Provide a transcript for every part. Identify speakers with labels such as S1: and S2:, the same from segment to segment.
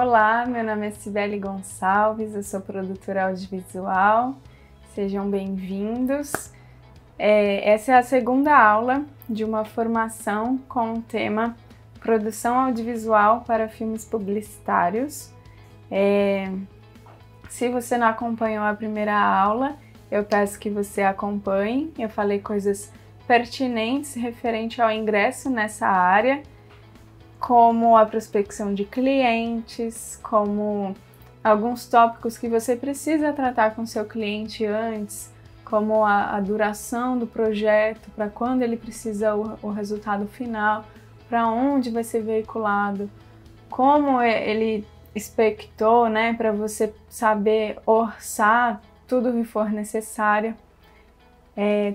S1: Olá, meu nome é Cibele Gonçalves, eu sou produtora audiovisual, sejam bem-vindos. Essa é a segunda aula de uma formação com o tema Produção Audiovisual para Filmes Publicitários. Se você não acompanhou a primeira aula, eu peço que você acompanhe. Eu falei coisas pertinentes referente ao ingresso nessa área, como a prospecção de clientes, como alguns tópicos que você precisa tratar com seu cliente antes, como a duração do projeto, para quando ele precisa o resultado final, para onde vai ser veiculado, como ele expectou, né, para você saber orçar tudo que for necessário.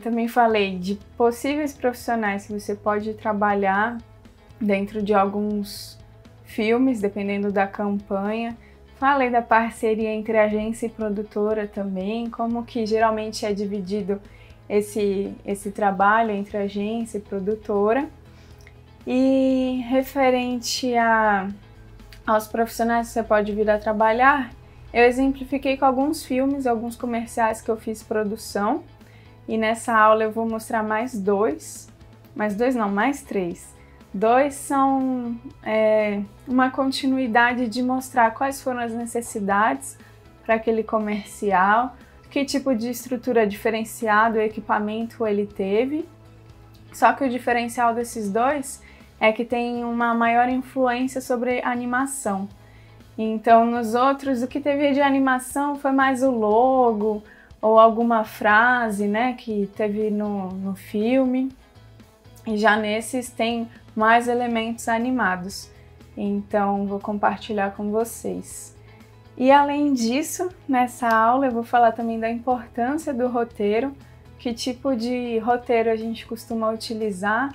S1: Também falei de possíveis profissionais que você pode trabalhar dentro de alguns filmes, dependendo da campanha. Falei da parceria entre agência e produtora também, como que geralmente é dividido esse trabalho entre agência e produtora. E referente aos profissionais que você pode vir a trabalhar, eu exemplifiquei com alguns filmes, alguns comerciais que eu fiz produção. E nessa aula eu vou mostrar mais três. Dois são uma continuidade de mostrar quais foram as necessidades para aquele comercial, que tipo de estrutura diferenciada, o equipamento ele teve. Só que o diferencial desses dois é que tem uma maior influência sobre a animação. Então, nos outros, o que teve de animação foi mais o logo ou alguma frase, né, que teve no filme. E já nesses tem mais elementos animados, então vou compartilhar com vocês. E além disso, nessa aula eu vou falar também da importância do roteiro, que tipo de roteiro a gente costuma utilizar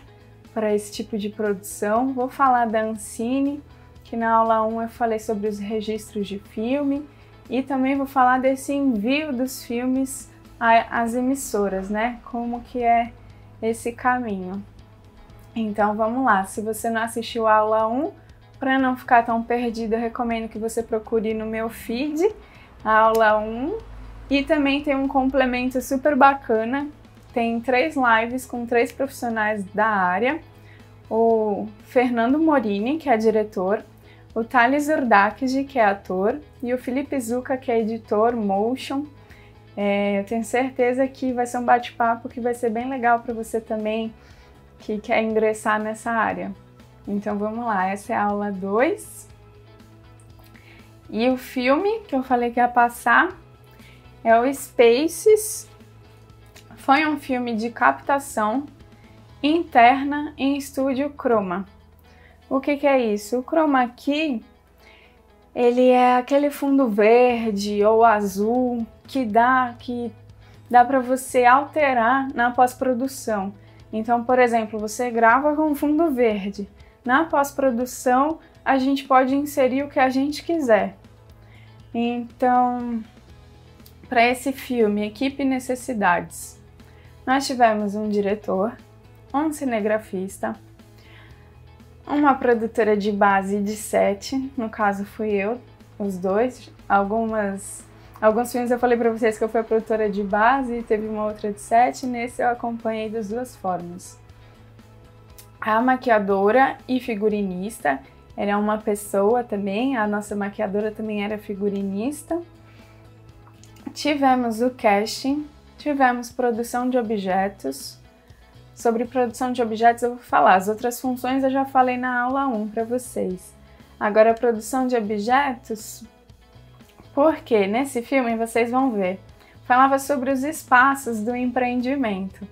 S1: para esse tipo de produção. Vou falar da Ancine, que na aula 1 eu falei sobre os registros de filme, e também vou falar desse envio dos filmes às emissoras, né? Como que é esse caminho. Então vamos lá, se você não assistiu a aula 1, para não ficar tão perdido, eu recomendo que você procure no meu feed a aula 1. E também tem um complemento super bacana, tem 3 lives com 3 profissionais da área, o Fernando Morini, que é diretor, o Thales Urdakji, que é ator, e o Felipe Zucca, que é editor, motion. Eu tenho certeza que vai ser um bate-papo que vai ser bem legal para você também, que quer ingressar nessa área. Então vamos lá, essa é a aula 2. E o filme que eu falei que ia passar é o Spaces. Foi um filme de captação interna em estúdio Chroma. O que é isso? O Chroma Key, ele é aquele fundo verde ou azul que dá para você alterar na pós-produção. Então, por exemplo, você grava com fundo verde. Na pós-produção, a gente pode inserir o que a gente quiser. Então, para esse filme, Equipe Necessidades, nós tivemos um diretor, um cinegrafista, uma produtora de base de set, no caso fui eu, os dois. Alguns filmes eu falei para vocês que eu fui a produtora de base, teve uma outra de set, nesse eu acompanhei das duas formas. A maquiadora e figurinista, ela é uma pessoa também, a nossa maquiadora também era figurinista. Tivemos o casting, tivemos produção de objetos. Sobre produção de objetos eu vou falar, as outras funções eu já falei na aula 1 para vocês. Agora a produção de objetos, porque nesse filme vocês vão ver, falava sobre os espaços do empreendimento.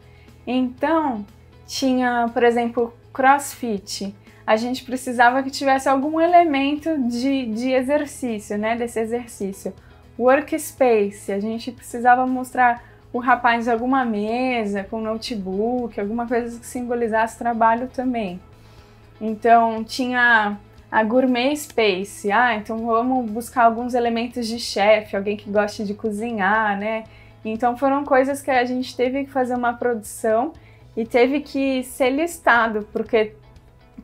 S1: Então, tinha, por exemplo, CrossFit. A gente precisava que tivesse algum elemento de exercício, né, desse exercício. Workspace, a gente precisava mostrar o rapaz em alguma mesa, com notebook, alguma coisa que simbolizasse trabalho também. Então, tinha a Gourmet Space, então vamos buscar alguns elementos de chefe, alguém que goste de cozinhar, né? Então foram coisas que a gente teve que fazer uma produção e teve que ser listado, porque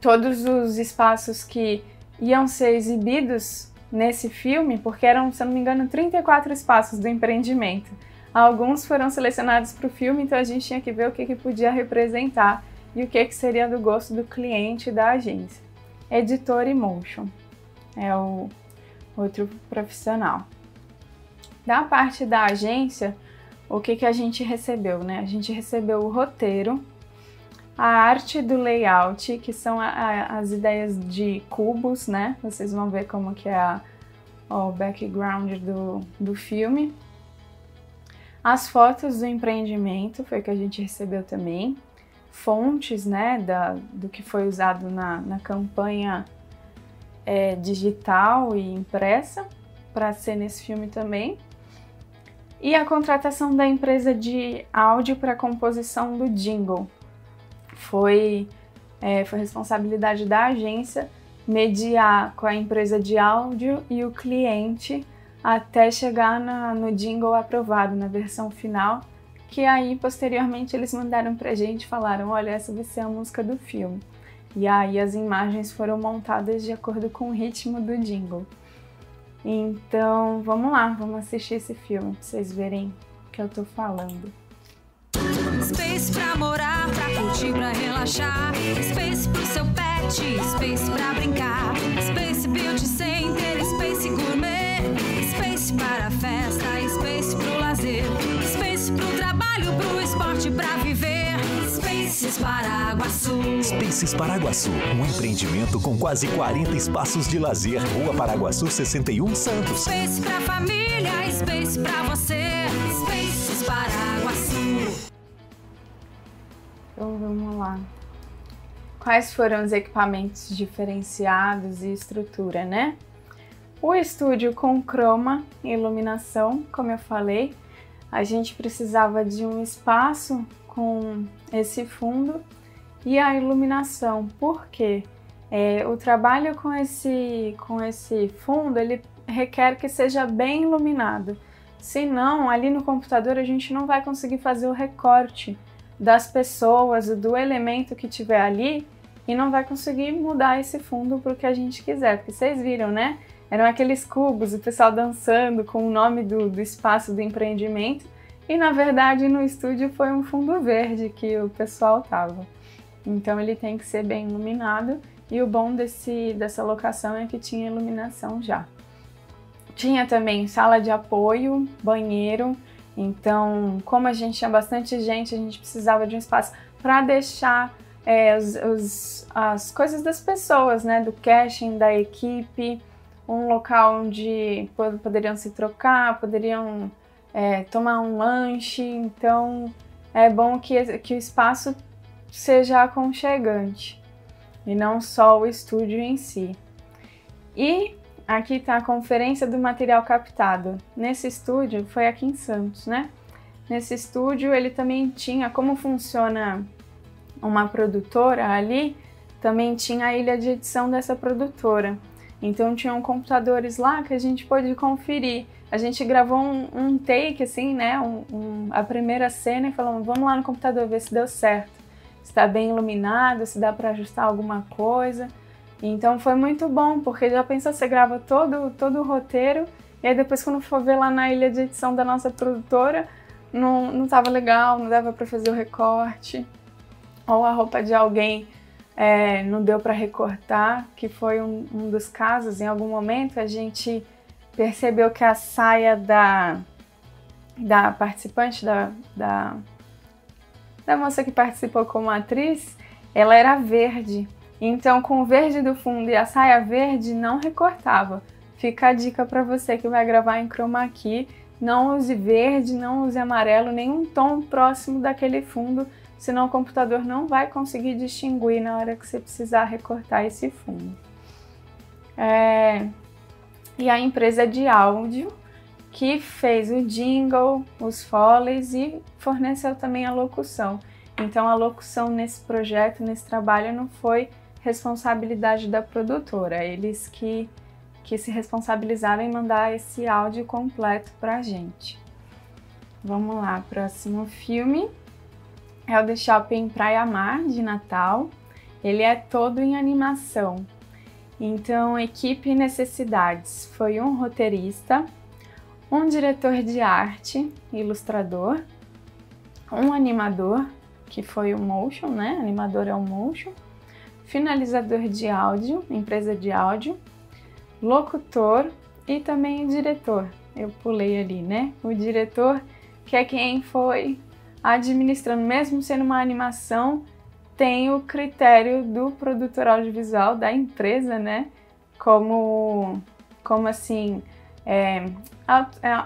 S1: todos os espaços que iam ser exibidos nesse filme, porque eram, se eu não me engano, 34 espaços do empreendimento. Alguns foram selecionados para o filme, então a gente tinha que ver o que podia representar e o que seria do gosto do cliente e da agência. Editor e motion é o outro profissional. Da parte da agência, o que a gente recebeu, né? A gente recebeu o roteiro, a arte do layout, que são as ideias de cubos, né? Vocês vão ver como que é o background do filme. As fotos do empreendimento, foi o que a gente recebeu também. Fontes, né, do que foi usado na campanha digital e impressa, para ser nesse filme também. E a contratação da empresa de áudio para a composição do jingle. Foi responsabilidade da agência mediar com a empresa de áudio e o cliente até chegar no jingle aprovado, na versão final, que aí posteriormente eles mandaram pra gente e falaram, olha, essa vai ser a música do filme. E aí as imagens foram montadas de acordo com o ritmo do jingle. Então, vamos lá, vamos assistir esse filme pra vocês verem o que eu tô falando.
S2: Space pra morar, pra curtir, pra relaxar. Space pro seu pet, space pra brincar. Space Beauty Center, Space Gourmet. Space para a festa, space pro lazer. Space pro trabalho, pro esporte, pra viver. Spaces Paraguaçu.
S3: Spaces Paraguaçu, um empreendimento com quase 40 espaços de lazer. Rua Paraguaçu 61, Santos.
S2: Space pra família, space pra você. Spaces Paraguaçu.
S1: Então vamos lá. Quais foram os equipamentos diferenciados e estrutura, né? O estúdio com croma e iluminação, como eu falei, a gente precisava de um espaço com esse fundo e a iluminação. Por quê? O trabalho com esse fundo, ele requer que seja bem iluminado. Senão, ali no computador a gente não vai conseguir fazer o recorte das pessoas, do elemento que tiver ali, e não vai conseguir mudar esse fundo para o que a gente quiser, porque vocês viram, né? Eram aqueles cubos, o pessoal dançando com o nome do espaço do empreendimento, e na verdade no estúdio foi um fundo verde que o pessoal tava. Então ele tem que ser bem iluminado, e o bom dessa locação é que tinha iluminação já. Tinha também sala de apoio, banheiro. Então, como a gente tinha bastante gente, a gente precisava de um espaço para deixar as coisas das pessoas, né, do casting, da equipe, um local onde poderiam se trocar, poderiam tomar um lanche. Então, é bom que o espaço seja aconchegante e não só o estúdio em si. E aqui está a conferência do material captado. Nesse estúdio, foi aqui em Santos, né? Nesse estúdio ele também tinha, como funciona uma produtora ali, também tinha a ilha de edição dessa produtora. Então tinham computadores lá que a gente pôde conferir. A gente gravou um take, assim, né? A primeira cena e falamos, vamos lá no computador ver se deu certo. Se está bem iluminado, se dá para ajustar alguma coisa. Então foi muito bom, porque já pensou, você grava todo o roteiro, e aí depois quando for ver lá na ilha de edição da nossa produtora, não tava legal, não dava para fazer o recorte, ou a roupa de alguém não deu para recortar, que foi um dos casos. Em algum momento a gente percebeu que a saia da participante, da moça que participou como atriz, ela era verde. Então, com o verde do fundo e a saia verde, não recortava. Fica a dica para você que vai gravar em chroma key, não use verde, não use amarelo, nenhum tom próximo daquele fundo, senão o computador não vai conseguir distinguir na hora que você precisar recortar esse fundo. E a empresa de áudio, que fez o jingle, os foleys e forneceu também a locução. Então, a locução nesse projeto, nesse trabalho, não foi responsabilidade da produtora, eles que se responsabilizaram em mandar esse áudio completo pra gente. Vamos lá, próximo filme é o The Shopping Praia Mar, de Natal. Ele é todo em animação. Então, equipe e necessidades foi um roteirista, um diretor de arte, ilustrador, um animador, que foi o motion, né? Animador é o motion, finalizador de áudio, empresa de áudio, locutor e também o diretor. Eu pulei ali, né? O diretor, que é quem foi administrando, mesmo sendo uma animação, tem o critério do produtor audiovisual da empresa, né? Como assim,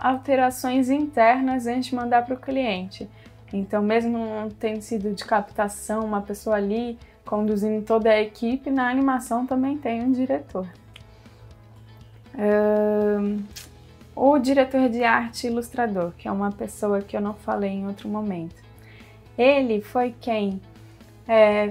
S1: alterações internas antes de mandar para o cliente. Então, mesmo não tendo sido de captação, uma pessoa ali conduzindo toda a equipe, na animação também tem um diretor. O diretor de arte e ilustrador, que é uma pessoa que eu não falei em outro momento. Ele foi quem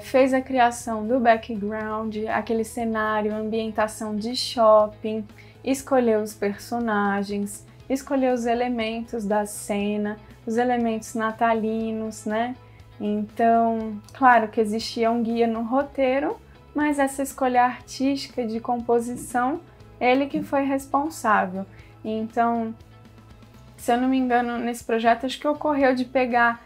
S1: fez a criação do background, aquele cenário, ambientação de shopping, escolheu os personagens, escolheu os elementos da cena, os elementos natalinos, né? Então, claro que existia um guia no roteiro, mas essa escolha artística de composição, ele que foi responsável. Então, se eu não me engano, nesse projeto, acho que ocorreu de pegar,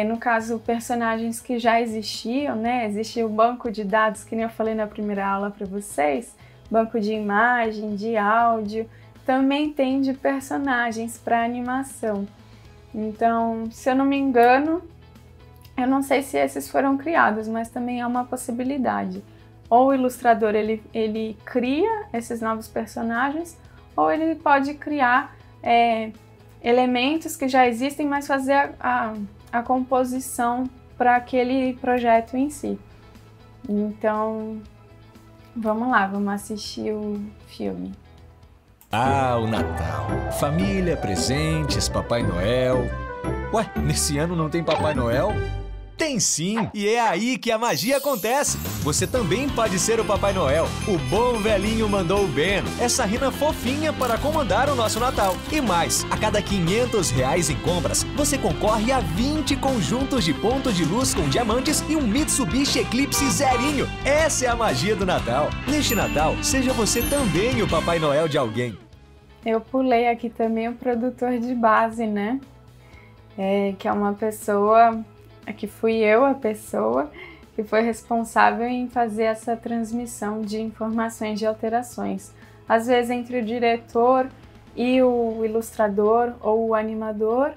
S1: no caso, personagens que já existiam, né? Existia o banco de dados, que nem eu falei na primeira aula para vocês, banco de imagem, de áudio, também tem de personagens para animação. Então, se eu não me engano, eu não sei se esses foram criados, mas também é uma possibilidade. Ou o ilustrador ele cria esses novos personagens, ou ele pode criar elementos que já existem, mas fazer a composição para aquele projeto em si. Então, vamos lá, vamos assistir o filme.
S3: Ah, o Natal. Família, presentes, Papai Noel. Ué, nesse ano não tem Papai Noel? Tem sim, e é aí que a magia acontece. Você também pode ser o Papai Noel. O bom velhinho mandou o Ben, essa rena fofinha para comandar o nosso Natal. E mais, a cada R$500 em compras, você concorre a 20 conjuntos de ponto de luz com diamantes e um Mitsubishi Eclipse zerinho. Essa é a magia do Natal. Neste Natal, seja você também o Papai Noel de alguém.
S1: Eu pulei aqui também o produtor de base, né? Que é uma pessoa... que fui eu a pessoa que foi responsável em fazer essa transmissão de informações de alterações. Às vezes entre o diretor e o ilustrador ou o animador,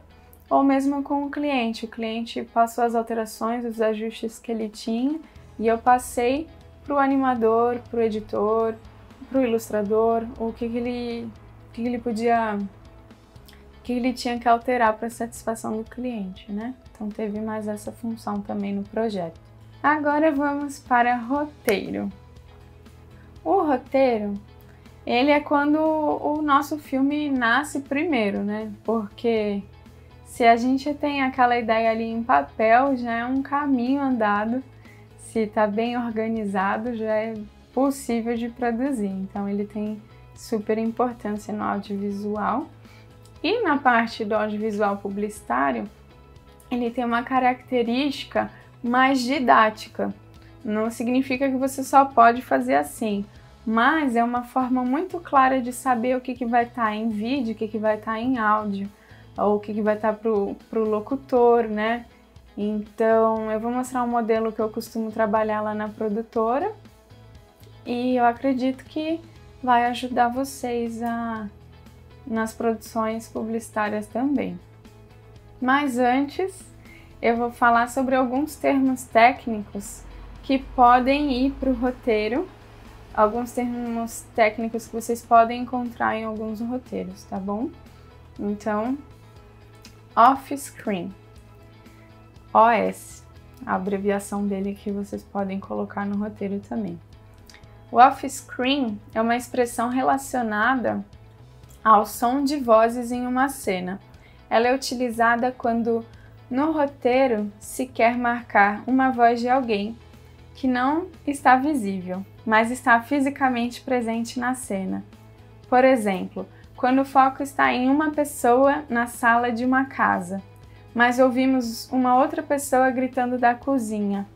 S1: ou mesmo com o cliente. O cliente passou as alterações, os ajustes que ele tinha, e eu passei para o animador, para o editor, para o ilustrador, o que ele podia... que ele tinha que alterar para satisfação do cliente, né? Então teve mais essa função também no projeto. Agora vamos para roteiro. O roteiro, ele é quando o nosso filme nasce primeiro, né? Porque se a gente tem aquela ideia ali em papel, já é um caminho andado. Se está bem organizado, já é possível de produzir. Então ele tem super importância no audiovisual. E na parte do audiovisual publicitário, ele tem uma característica mais didática. Não significa que você só pode fazer assim, mas é uma forma muito clara de saber o que vai estar em vídeo, o que vai estar em áudio, ou o que vai estar para o locutor, né? Então, eu vou mostrar um modelo que eu costumo trabalhar lá na produtora e eu acredito que vai ajudar vocês nas produções publicitárias também. Mas antes, eu vou falar sobre alguns termos técnicos que podem ir para o roteiro, alguns termos técnicos que vocês podem encontrar em alguns roteiros, tá bom? Então, off-screen, OS, a abreviação dele que vocês podem colocar no roteiro também. O off-screen é uma expressão relacionada ao som de vozes em uma cena. Ela é utilizada quando no roteiro se quer marcar uma voz de alguém que não está visível, mas está fisicamente presente na cena. Por exemplo, quando o foco está em uma pessoa na sala de uma casa, mas ouvimos uma outra pessoa gritando da cozinha.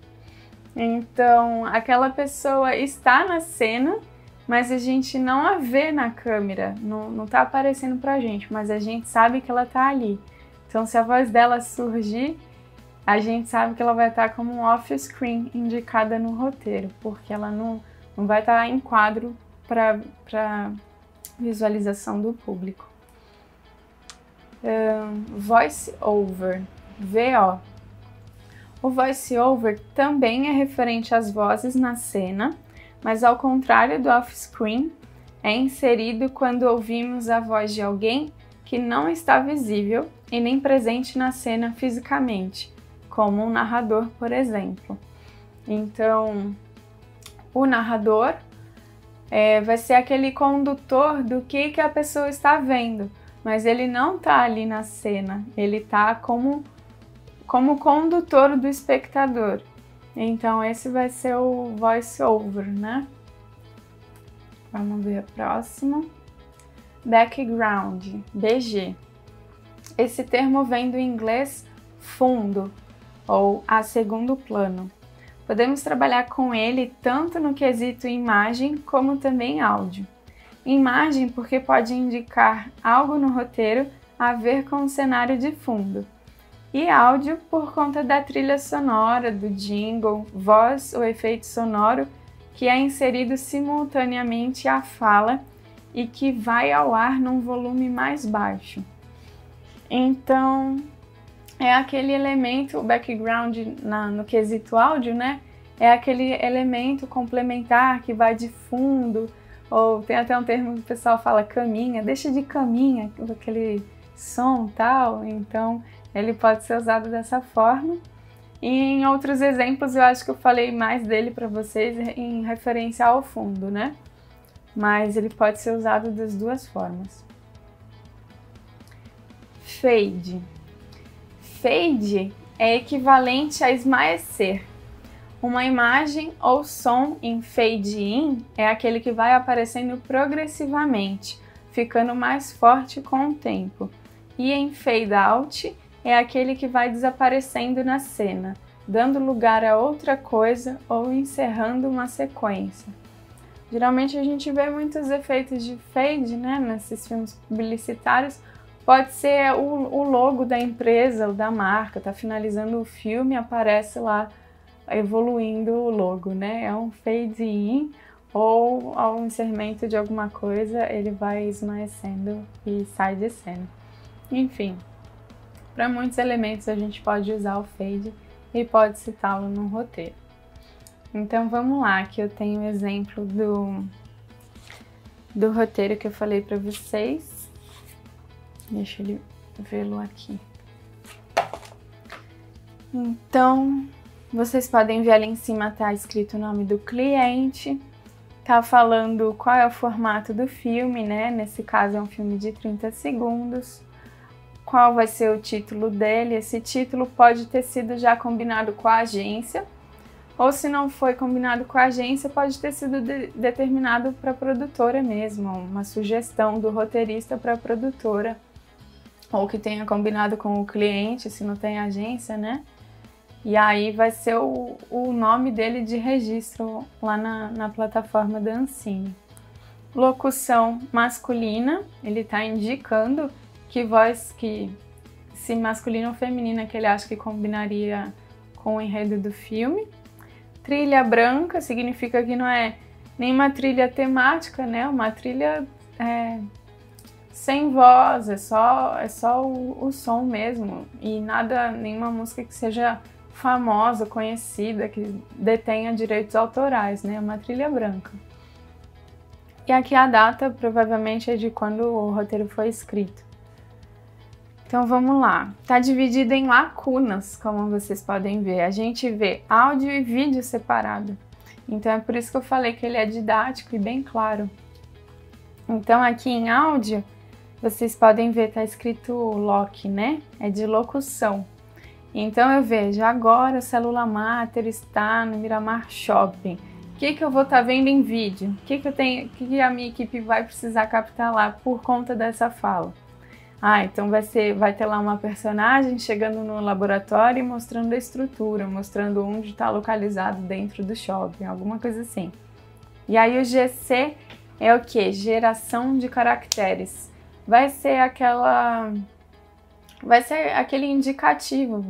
S1: Então, aquela pessoa está na cena, mas a gente não a vê na câmera, não tá aparecendo pra gente, mas a gente sabe que ela tá ali. Então, se a voz dela surgir, a gente sabe que ela vai estar como um off-screen indicada no roteiro, porque ela não vai estar em quadro para visualização do público. Voice over, VO. O voice over também é referente às vozes na cena, mas ao contrário do off-screen, é inserido quando ouvimos a voz de alguém que não está visível e nem presente na cena fisicamente, como um narrador, por exemplo. Então, o narrador vai ser aquele condutor do que a pessoa está vendo, mas ele não está ali na cena, ele está como condutor do espectador. Então, esse vai ser o voice-over, né? Vamos ver a próxima. Background, BG. Esse termo vem do inglês fundo, ou a segundo plano. Podemos trabalhar com ele tanto no quesito imagem como também áudio. Imagem porque pode indicar algo no roteiro a ver com o cenário de fundo. E áudio por conta da trilha sonora, do jingle, voz ou efeito sonoro que é inserido simultaneamente à fala e que vai ao ar num volume mais baixo. Então, é aquele elemento, o background no quesito áudio, né? É aquele elemento complementar que vai de fundo, ou tem até um termo que o pessoal fala caminha, deixa de caminha, aquele som tal. Então, ele pode ser usado dessa forma. E em outros exemplos, eu acho que eu falei mais dele para vocês em referência ao fundo, né? Mas ele pode ser usado das duas formas. Fade. Fade é equivalente a esmaecer. Uma imagem ou som em fade in é aquele que vai aparecendo progressivamente, ficando mais forte com o tempo. E em fade out é aquele que vai desaparecendo na cena, dando lugar a outra coisa ou encerrando uma sequência. Geralmente a gente vê muitos efeitos de fade, né, nesses filmes publicitários. Pode ser o logo da empresa ou da marca, tá finalizando o filme, aparece lá evoluindo o logo, né? É um fade in, ou ao encerramento de alguma coisa ele vai esmaecendo e sai de cena. Enfim, para muitos elementos a gente pode usar o fade e pode citá-lo no roteiro. Então vamos lá, que eu tenho um exemplo do roteiro que eu falei para vocês. Deixa eu vê-lo aqui. Então, vocês podem ver ali em cima, tá escrito o nome do cliente, tá falando qual é o formato do filme, né? Nesse caso é um filme de 30 segundos. Qual vai ser o título dele? Esse título pode ter sido já combinado com a agência, ou se não foi combinado com a agência, pode ter sido determinado para a produtora mesmo, uma sugestão do roteirista para a produtora, ou que tenha combinado com o cliente, se não tem agência, né? E aí vai ser o nome dele de registro lá na plataforma da Ancine. Locução masculina, ele está indicando que voz, se masculina ou feminina, que ele acha que combinaria com o enredo do filme. Trilha branca significa que não é nenhuma trilha temática, né? Uma trilha sem voz, é só o som mesmo. E nada, nenhuma música que seja famosa, conhecida, que detenha direitos autorais, né? Uma trilha branca. E aqui a data provavelmente é de quando o roteiro foi escrito. Então vamos lá. Tá dividido em lacunas, como vocês podem ver. A gente vê áudio e vídeo separado. Então é por isso que eu falei que ele é didático e bem claro. Então aqui em áudio, vocês podem ver, tá escrito LOC, né? É de locução. Então eu vejo, agora o Célula Mater está no Miramar Shopping. O que eu vou estar vendo em vídeo? O que a minha equipe vai precisar captar lá por conta dessa fala? Então vai ter lá uma personagem chegando no laboratório e mostrando a estrutura, mostrando onde está localizado dentro do shopping, alguma coisa assim. E aí o GC é o que? Geração de caracteres. Vai ser aquele indicativo,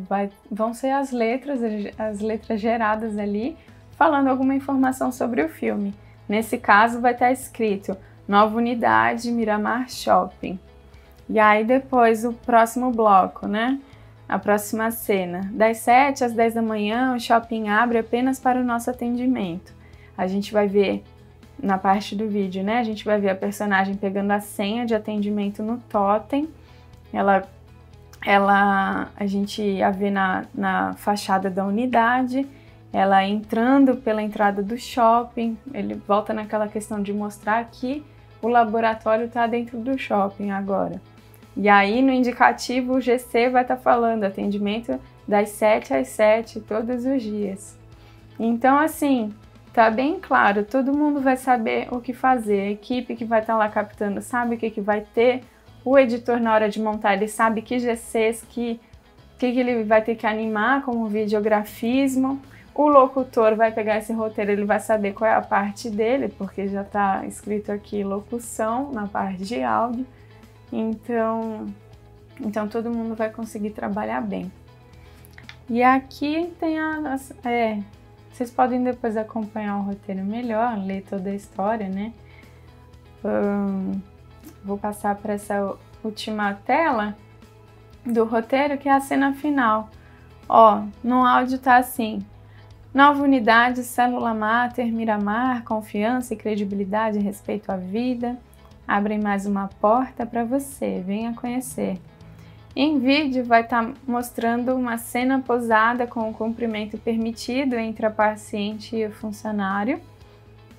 S1: vão ser as letras geradas ali, falando alguma informação sobre o filme. Nesse caso vai estar escrito Nova Unidade, Miramar Shopping. E aí depois o próximo bloco, né? A próxima cena. Das 7 às 10 da manhã, o shopping abre apenas para o nosso atendimento. A gente vai ver, na parte do vídeo, né? A gente vai ver a personagem pegando a senha de atendimento no totem. A gente a vê na fachada da unidade, ela entrando pela entrada do shopping. Ele volta naquela questão de mostrar que o laboratório está dentro do shopping agora. E aí no indicativo o GC vai estar falando atendimento das 7 às 7 todos os dias. Então assim, tá bem claro, todo mundo vai saber o que fazer, a equipe que vai estar lá captando sabe o que vai ter, o editor na hora de montar ele sabe que GCs, que ele vai ter que animar como videografismo, o locutor vai pegar esse roteiro, ele vai saber qual é a parte dele, porque já está escrito aqui locução na parte de áudio, então todo mundo vai conseguir trabalhar bem. E aqui tem vocês podem depois acompanhar o roteiro melhor, ler toda a história, né? Vou passar para essa última tela do roteiro, que é a cena final. Ó, no áudio tá assim: Nova Unidade, Célula Máter, Miramar, confiança e credibilidade e respeito à vida. Abrem mais uma porta para você, venha conhecer. Em vídeo vai estar mostrando uma cena posada com o cumprimento permitido entre a paciente e o funcionário,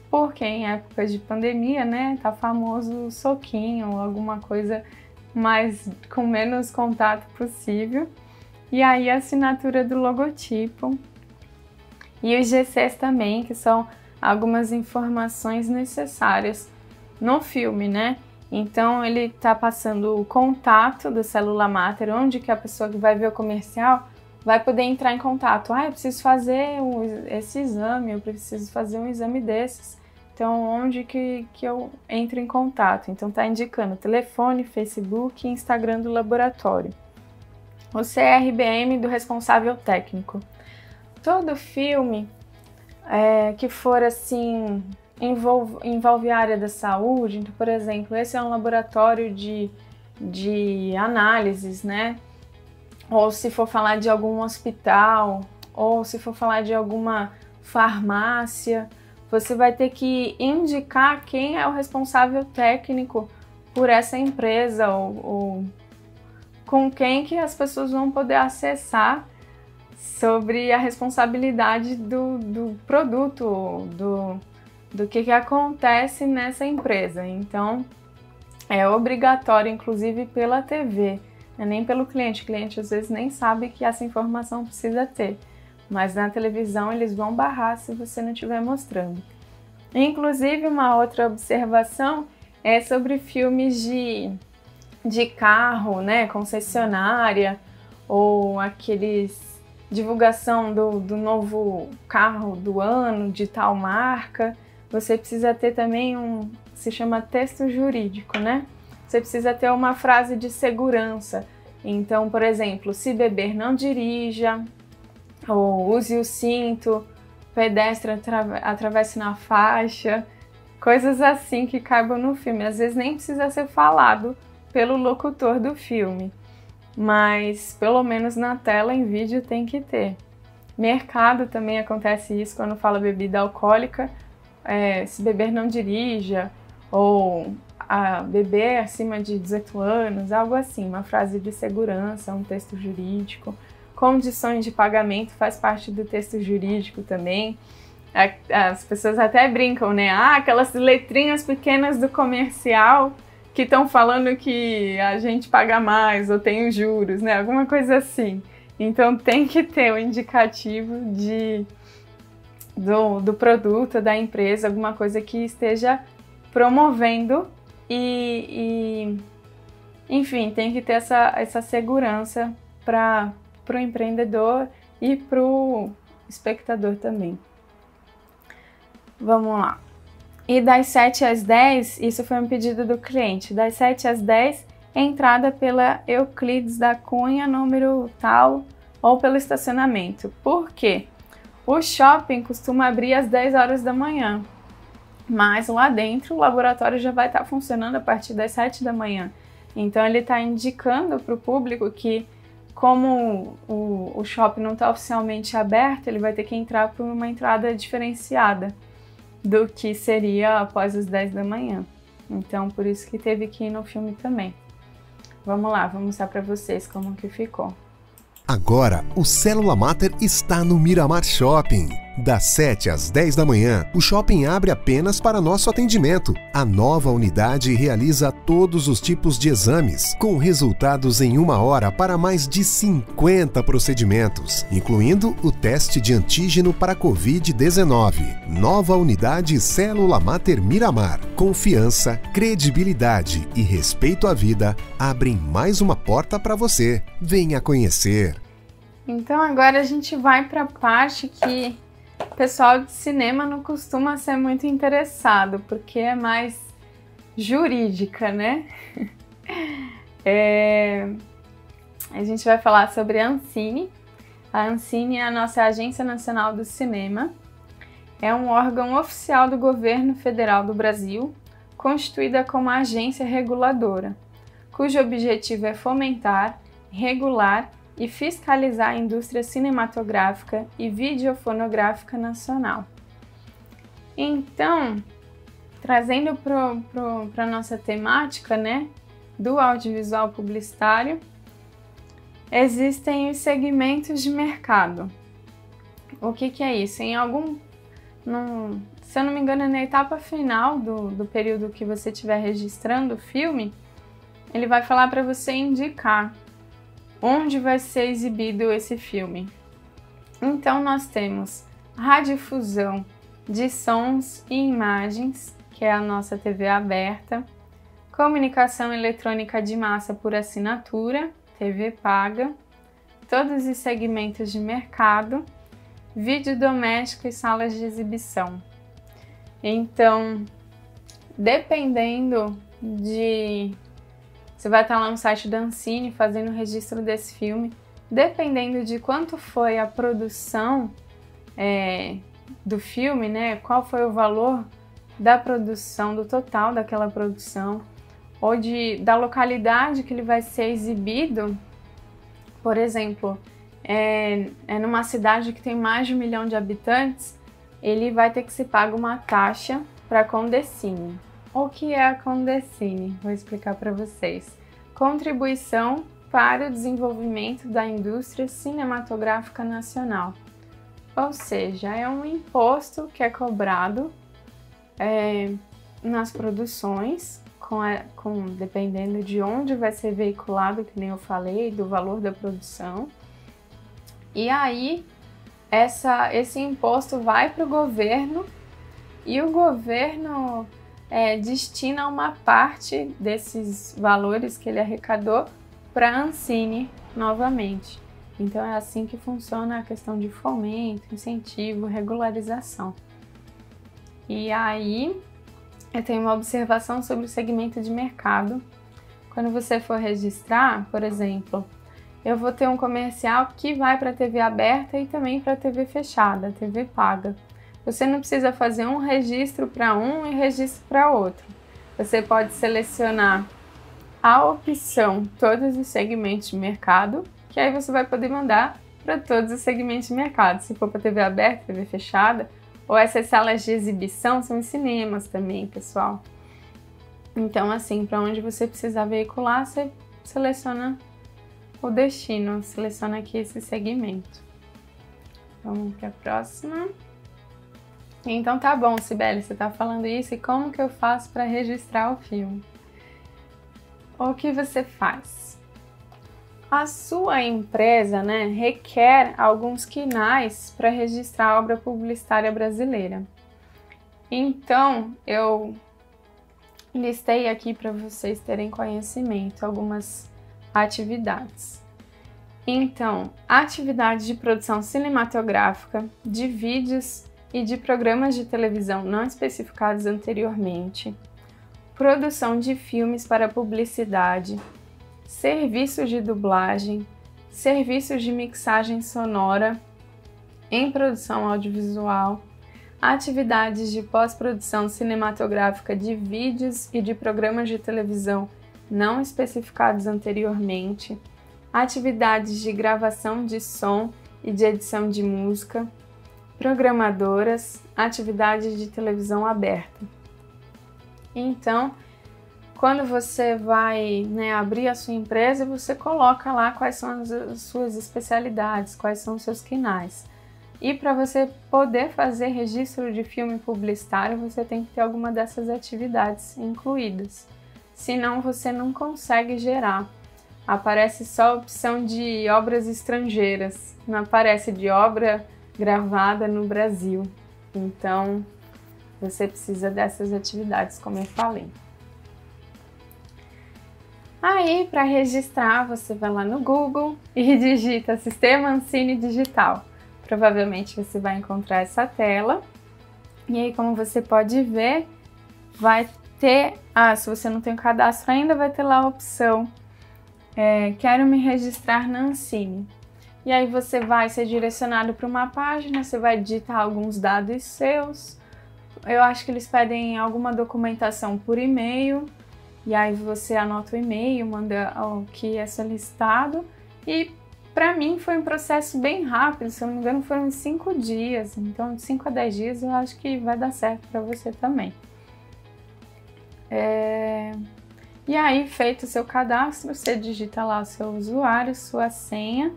S1: porque em épocas de pandemia, né, tá famoso o soquinho ou alguma coisa mais com menos contato possível. E aí a assinatura do logotipo e os GCs também, que são algumas informações necessárias no filme, né? Então ele tá passando o contato da célula máter, onde que a pessoa que vai ver o comercial vai poder entrar em contato. Eu preciso fazer esse exame, eu preciso fazer um exame desses. Então, onde que eu entro em contato? Então tá indicando telefone, Facebook e Instagram do laboratório. O CRBM do responsável técnico. Todo filme que for assim, envolve a área da saúde. Então, por exemplo, esse é um laboratório de análises, né? Ou se for falar de algum hospital, ou se for falar de alguma farmácia, você vai ter que indicar quem é o responsável técnico por essa empresa, ou com quem que as pessoas vão poder acessar sobre a responsabilidade do produto, do que acontece nessa empresa. Então, é obrigatório, inclusive pela TV, não é nem pelo cliente. O cliente às vezes nem sabe que essa informação precisa ter, mas na televisão eles vão barrar se você não estiver mostrando. Inclusive, uma outra observação é sobre filmes de carro, né, concessionária, ou aqueles divulgação do novo carro do ano, de tal marca. Você precisa ter também se chama texto jurídico, né? Você precisa ter uma frase de segurança. Então, por exemplo, se beber, não dirija, ou use o cinto, pedestre atravesse na faixa, coisas assim que caibam no filme. Às vezes nem precisa ser falado pelo locutor do filme, mas pelo menos na tela, em vídeo, tem que ter. Mercado também acontece isso quando fala bebida alcoólica, se beber não dirija, ou beber acima de 18 anos, algo assim, uma frase de segurança, um texto jurídico. Condições de pagamento faz parte do texto jurídico também. As pessoas até brincam, né? Aquelas letrinhas pequenas do comercial que estão falando que a gente paga mais ou tem os juros, né? Alguma coisa assim. Então tem que ter o indicativo do produto, da empresa, alguma coisa que esteja promovendo enfim, tem que ter essa segurança para o empreendedor e para o espectador também. Vamos lá. E das 7 às 10, isso foi um pedido do cliente, das 7 às 10, entrada pela Euclides da Cunha, número tal, ou pelo estacionamento. Por quê? O shopping costuma abrir às 10 horas da manhã, mas lá dentro o laboratório já vai estar funcionando a partir das 7 da manhã. Então ele está indicando para o público que, como o shopping não está oficialmente aberto, ele vai ter que entrar por uma entrada diferenciada do que seria após as 10 da manhã. Então por isso que teve que ir no filme também. Vamos lá, vou mostrar para vocês como que ficou.
S4: Agora, o Célula Mater está no Miramar Shopping. Das 7 às 10 da manhã, o shopping abre apenas para nosso atendimento. A nova unidade realiza todos os tipos de exames, com resultados em 1 hora para mais de 50 procedimentos, incluindo o teste de antígeno para Covid-19. Nova unidade Célula Mater Miramar. Confiança, credibilidade e respeito à vida abrem mais uma porta para você. Venha conhecer.
S1: Então agora a gente vai para a parte que o pessoal de cinema não costuma ser muito interessado, porque é mais jurídica, né? A gente vai falar sobre a Ancine. A Ancine é a nossa Agência Nacional do Cinema. É um órgão oficial do Governo Federal do Brasil, constituída como agência reguladora, cujo objetivo é fomentar, regular e fiscalizar a indústria cinematográfica e videofonográfica nacional. Então, trazendo para a nossa temática, né, do audiovisual publicitário, existem os segmentos de mercado. O que é isso? Se eu não me engano, é na etapa final do período que você estiver registrando o filme, ele vai falar para você indicar onde vai ser exibido esse filme. Então nós temos radiodifusão de sons e imagens, que é a nossa TV aberta, comunicação eletrônica de massa por assinatura, TV paga, todos os segmentos de mercado, vídeo doméstico e salas de exibição. Então, dependendo de... Você vai estar lá no site da Ancine fazendo o registro desse filme. Dependendo de quanto foi a produção do filme, né? Qual foi o valor da produção, do total daquela produção, ou da localidade que ele vai ser exibido. Por exemplo, numa cidade que tem mais de 1 milhão de habitantes, ele vai ter que se pagar uma taxa para a Condecine. O que é a Condecine? Vou explicar para vocês. Contribuição para o desenvolvimento da indústria cinematográfica nacional. Ou seja, é um imposto que é cobrado nas produções, dependendo de onde vai ser veiculado, que nem eu falei, do valor da produção. E aí, esse imposto vai para o governo e o governo destina uma parte desses valores que ele arrecadou para a Ancine novamente. Então é assim que funciona a questão de fomento, incentivo, regularização. E aí eu tenho uma observação sobre o segmento de mercado. Quando você for registrar, por exemplo, eu vou ter um comercial que vai para a TV aberta e também para a TV fechada, TV paga. Você não precisa fazer um registro para um e registro para outro. Você pode selecionar a opção todos os segmentos de mercado, que aí você vai poder mandar para todos os segmentos de mercado. Se for para TV aberta, TV fechada, ou essas salas de exibição são os cinemas também, pessoal. Então, assim, para onde você precisar veicular, você seleciona o destino, seleciona aqui esse segmento. Vamos para a próxima. Então tá bom, Cibele, você tá falando isso, e como que eu faço para registrar o filme? O que você faz? A sua empresa, né, requer alguns quinais para registrar a obra publicitária brasileira. Então, eu listei aqui para vocês terem conhecimento algumas atividades. Então, atividade de produção cinematográfica, de vídeos e de programas de televisão não especificados anteriormente, produção de filmes para publicidade, serviços de dublagem, serviços de mixagem sonora em produção audiovisual, atividades de pós-produção cinematográfica de vídeos e de programas de televisão não especificados anteriormente, atividades de gravação de som e de edição de música, programadoras, atividades de televisão aberta. Então, quando você vai, abrir a sua empresa, você coloca lá quais são as suas especialidades, quais são os seus quinais. E para você poder fazer registro de filme publicitário, você tem que ter alguma dessas atividades incluídas. Senão você não consegue gerar. Aparece só a opção de obras estrangeiras, não aparece de obra gravada no Brasil. Então, você precisa dessas atividades, como eu falei. Aí, para registrar, você vai lá no Google e digita Sistema Ancine Digital. Provavelmente você vai encontrar essa tela. E aí, como você pode ver, vai ter... se você não tem o cadastro ainda, vai ter lá a opção Quero me registrar na Ancine. E aí você vai ser direcionado para uma página, você vai digitar alguns dados seus. Eu acho que eles pedem alguma documentação por e-mail. E aí você anota o e-mail, manda o que é solicitado. E para mim foi um processo bem rápido, se eu não me engano foram 5 dias. Então de 5 a 10 dias eu acho que vai dar certo para você também. E aí, feito o seu cadastro, você digita lá o seu usuário, sua senha.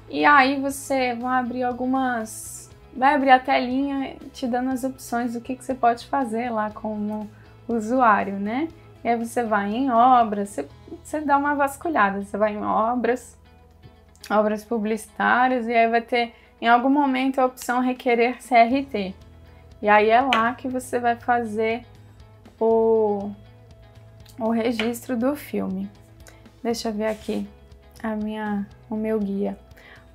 S1: E aí você vai abrir a telinha te dando as opções do que você pode fazer lá como usuário, né? E aí você vai em obras, você dá uma vasculhada, você vai em obras publicitárias, e aí vai ter em algum momento a opção requerer CRT. E aí é lá que você vai fazer o registro do filme. Deixa eu ver aqui o meu guia.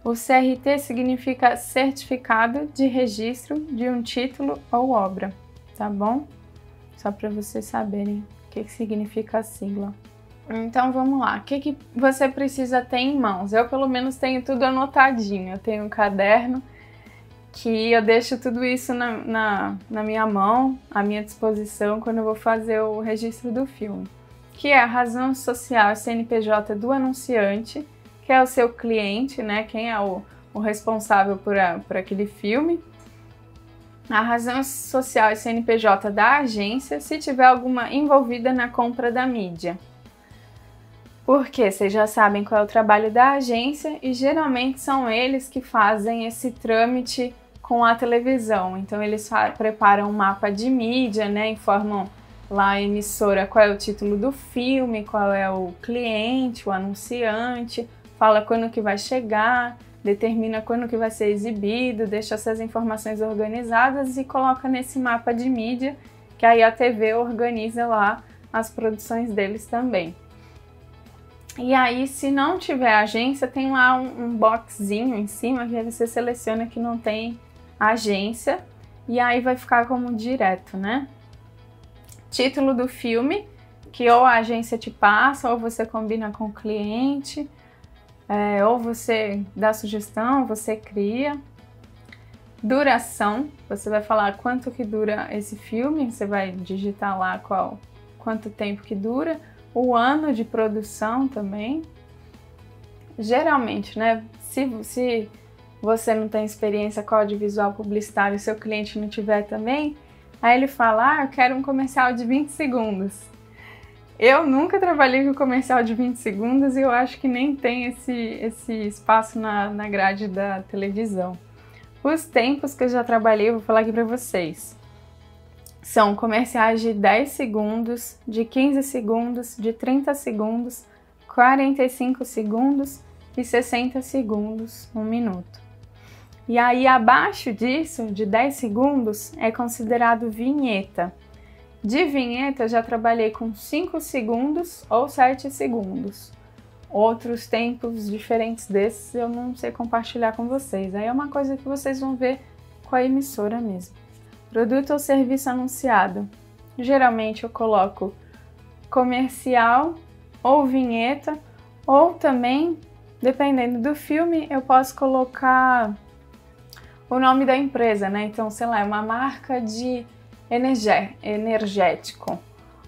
S1: O CRT significa Certificado de Registro de um Título ou Obra, tá bom? Só para vocês saberem o que significa a sigla. Então vamos lá, o que você precisa ter em mãos? Eu pelo menos tenho tudo anotadinho, eu tenho um caderno que eu deixo tudo isso na minha mão, à minha disposição, quando eu vou fazer o registro do filme. Que é a razão social e CNPJ do anunciante, que é o seu cliente, né? Quem é o responsável por aquele filme. A razão social e CNPJ da agência, se tiver alguma envolvida na compra da mídia. Porque vocês já sabem qual é o trabalho da agência e geralmente são eles que fazem esse trâmite com a televisão. Então eles preparam um mapa de mídia, né? Informam lá a emissora qual é o título do filme, qual é o cliente, o anunciante, fala quando que vai chegar, determina quando que vai ser exibido, deixa essas informações organizadas e coloca nesse mapa de mídia, que aí a TV organiza lá as produções deles também. E aí, se não tiver agência, tem lá um boxzinho em cima que aí você seleciona que não tem agência e aí vai ficar como direto, né? Título do filme, que ou a agência te passa, ou você combina com o cliente, ou você dá sugestão, você cria. Duração, você vai falar quanto que dura esse filme, você vai digitar lá quanto tempo que dura. O ano de produção também. Geralmente, né, se você não tem experiência com audiovisual publicitário e seu cliente não tiver também, aí ele fala, eu quero um comercial de 20 segundos. Eu nunca trabalhei com comercial de 20 segundos e eu acho que nem tem esse espaço na grade da televisão. Os tempos que eu já trabalhei, eu vou falar aqui para vocês. São comerciais de 10 segundos, de 15 segundos, de 30 segundos, 45 segundos e 60 segundos, 1 minuto. E aí, abaixo disso, de 10 segundos, é considerado vinheta. De vinheta, eu já trabalhei com 5 segundos ou 7 segundos. Outros tempos diferentes desses eu não sei compartilhar com vocês. Aí é uma coisa que vocês vão ver com a emissora mesmo. Produto ou serviço anunciado. Geralmente eu coloco comercial ou vinheta, ou também, dependendo do filme, eu posso colocar o nome da empresa, né? Então, sei lá, é uma marca de energético.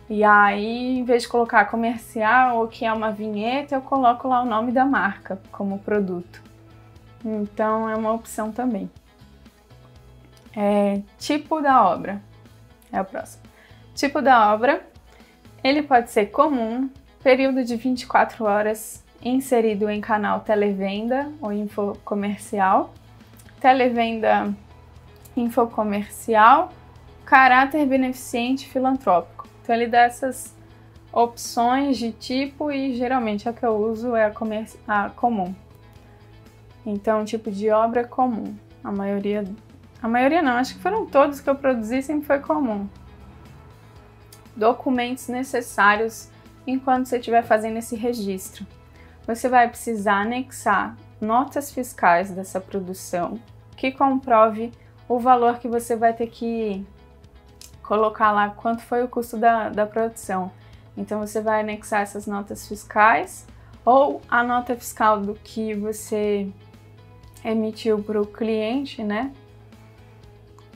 S1: E aí, em vez de colocar comercial ou que é uma vinheta, eu coloco lá o nome da marca como produto. Então, é uma opção também. Tipo da obra. É o próximo. Tipo da obra, ele pode ser comum, período de 24 horas, inserido em canal televenda ou infocomercial, televenda infocomercial, caráter beneficente filantrópico. Então ele dá essas opções de tipo e geralmente a que eu uso é a comum. Então tipo de obra comum. A maioria não, acho que foram todos que eu produzi, sempre foi comum. Documentos necessários enquanto você estiver fazendo esse registro. Você vai precisar anexar notas fiscais dessa produção que comprove o valor que você vai ter que colocar lá, quanto foi o custo da produção. Então você vai anexar essas notas fiscais ou a nota fiscal do que você emitiu para o cliente, né?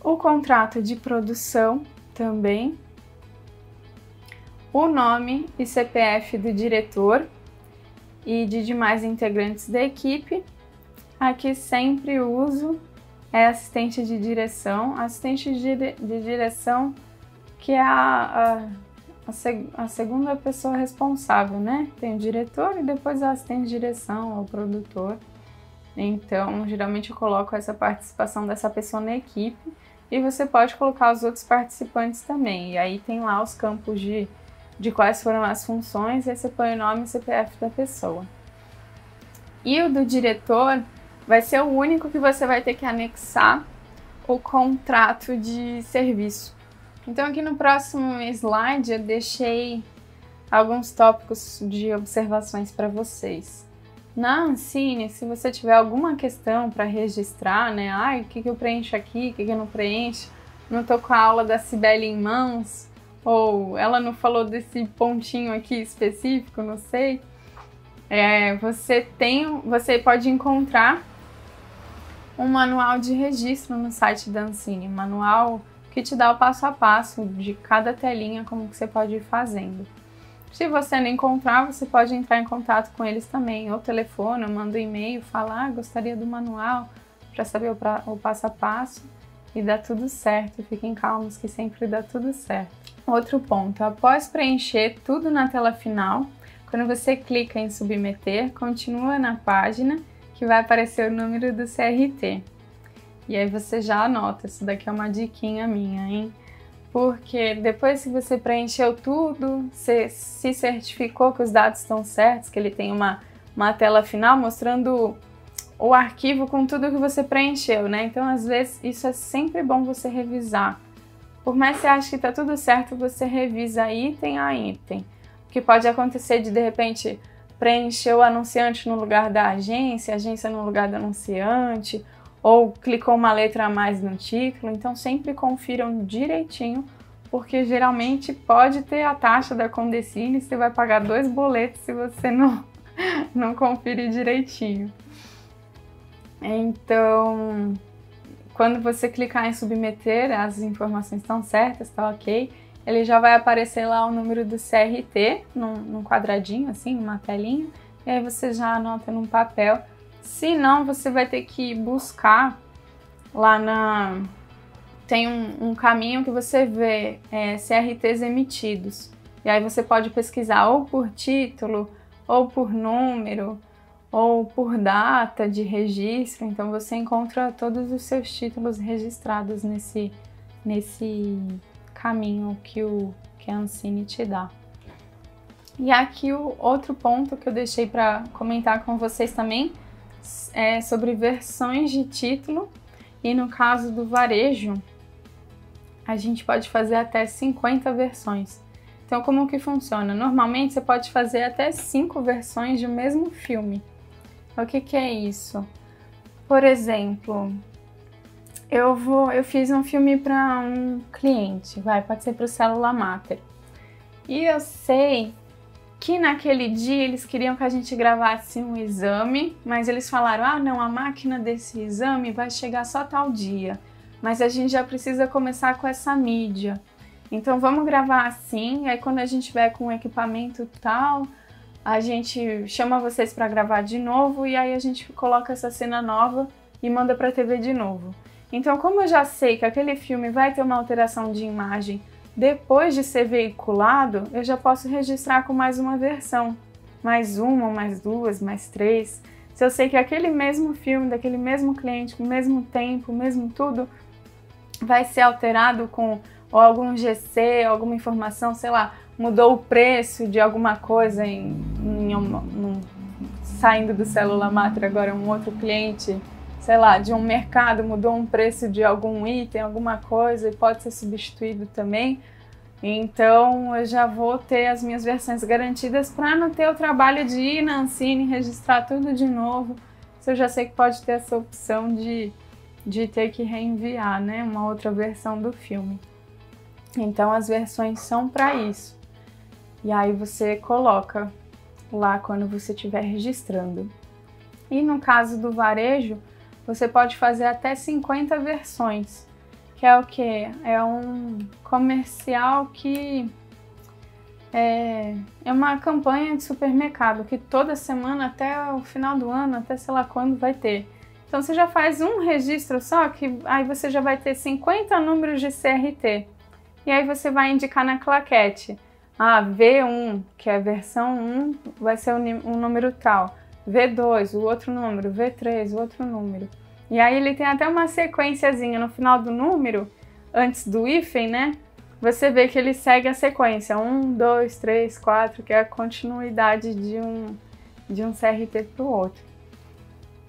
S1: O contrato de produção também. O nome e CPF do diretor e de demais integrantes da equipe. Aqui sempre uso assistente de direção. Assistente de direção que é a segunda pessoa responsável, né? Tem o diretor e depois o assistente de direção, o produtor. Então, geralmente eu coloco essa participação dessa pessoa na equipe e você pode colocar os outros participantes também. E aí tem lá os campos de quais foram as funções, e aí você põe o nome e o CPF da pessoa. E o do diretor vai ser o único que você vai ter que anexar o contrato de serviço. Então aqui no próximo slide eu deixei alguns tópicos de observações para vocês. Na Ancine, se você tiver alguma questão para registrar, né? O que eu preencho aqui, o que eu não preencho, não tô com a aula da Cibele em mãos, ou ela não falou desse pontinho aqui específico, não sei. Você pode encontrar um manual de registro no site da Ancine, manual que te dá o passo a passo de cada telinha, como que você pode ir fazendo. Se você não encontrar, você pode entrar em contato com eles também, ou telefone, ou manda um e-mail, fala, gostaria do manual, para saber o passo a passo, e dá tudo certo. Fiquem calmos que sempre dá tudo certo. Outro ponto, após preencher tudo na tela final, quando você clica em submeter, continua na página que vai aparecer o número do CRT. E aí você já anota, isso daqui é uma diquinha minha, hein? Porque depois que você preencheu tudo, você se certificou que os dados estão certos, que ele tem uma tela final mostrando o arquivo com tudo que você preencheu, né? Então, às vezes, isso é sempre bom você revisar. Por mais que você ache que tá tudo certo, você revisa item a item. Porque pode acontecer de repente, preencher o anunciante no lugar da agência, a agência no lugar do anunciante, ou clicou uma letra a mais no título. Então, sempre confiram direitinho, porque geralmente pode ter a taxa da Condecine e você vai pagar 2 boletos se você não conferir direitinho. Então, quando você clicar em submeter, as informações estão certas, tá ok, ele já vai aparecer lá o número do CRT, num quadradinho assim, numa telinha, e aí você já anota num papel. Se não, você vai ter que buscar lá tem um caminho que você vê CRTs emitidos, e aí você pode pesquisar ou por título, ou por número, ou por data de registro. Então você encontra todos os seus títulos registrados nesse caminho que a Ancine te dá. E aqui o outro ponto que eu deixei para comentar com vocês também é sobre versões de título, e no caso do varejo a gente pode fazer até 50 versões. Então como que funciona? Normalmente você pode fazer até 5 versões de um mesmo filme. O que é isso? Por exemplo, eu fiz um filme para um cliente, pode ser para o Célula Mater. E eu sei que naquele dia eles queriam que a gente gravasse um exame, mas eles falaram, ah não, a máquina desse exame vai chegar só tal dia, mas a gente já precisa começar com essa mídia. Então vamos gravar assim, aí quando a gente tiver com o equipamento tal, a gente chama vocês para gravar de novo e aí a gente coloca essa cena nova e manda para a TV de novo. Então como eu já sei que aquele filme vai ter uma alteração de imagem depois de ser veiculado, eu já posso registrar com mais uma versão. Mais uma, mais duas, mais três. Se eu sei que aquele mesmo filme, daquele mesmo cliente, com o mesmo tempo, mesmo tudo, vai ser alterado com ou algum GC, alguma informação, sei lá, mudou o preço de alguma coisa saindo do Célula Mater, agora um outro cliente, sei lá, de um mercado, mudou um preço de algum item, alguma coisa, e pode ser substituído também. Então eu já vou ter as minhas versões garantidas para não ter o trabalho de ir na Ancine, registrar tudo de novo. Se eu já sei que pode ter essa opção de ter que reenviar, né, uma outra versão do filme. Então as versões são para isso. E aí você coloca lá quando você estiver registrando. E no caso do varejo, você pode fazer até 50 versões. Que é o quê? É um comercial que é uma campanha de supermercado que toda semana até o final do ano, até sei lá quando, vai ter. Então você já faz um registro só, que aí você já vai ter 50 números de CRT. E aí você vai indicar na claquete. Ah, V1, que é a versão 1, vai ser um número tal. V2, o outro número. V3, o outro número. E aí ele tem até uma sequenciazinha no final do número, antes do hífen, né? Você vê que ele segue a sequência 1, 2, 3, 4, que é a continuidade de um CRT para o outro.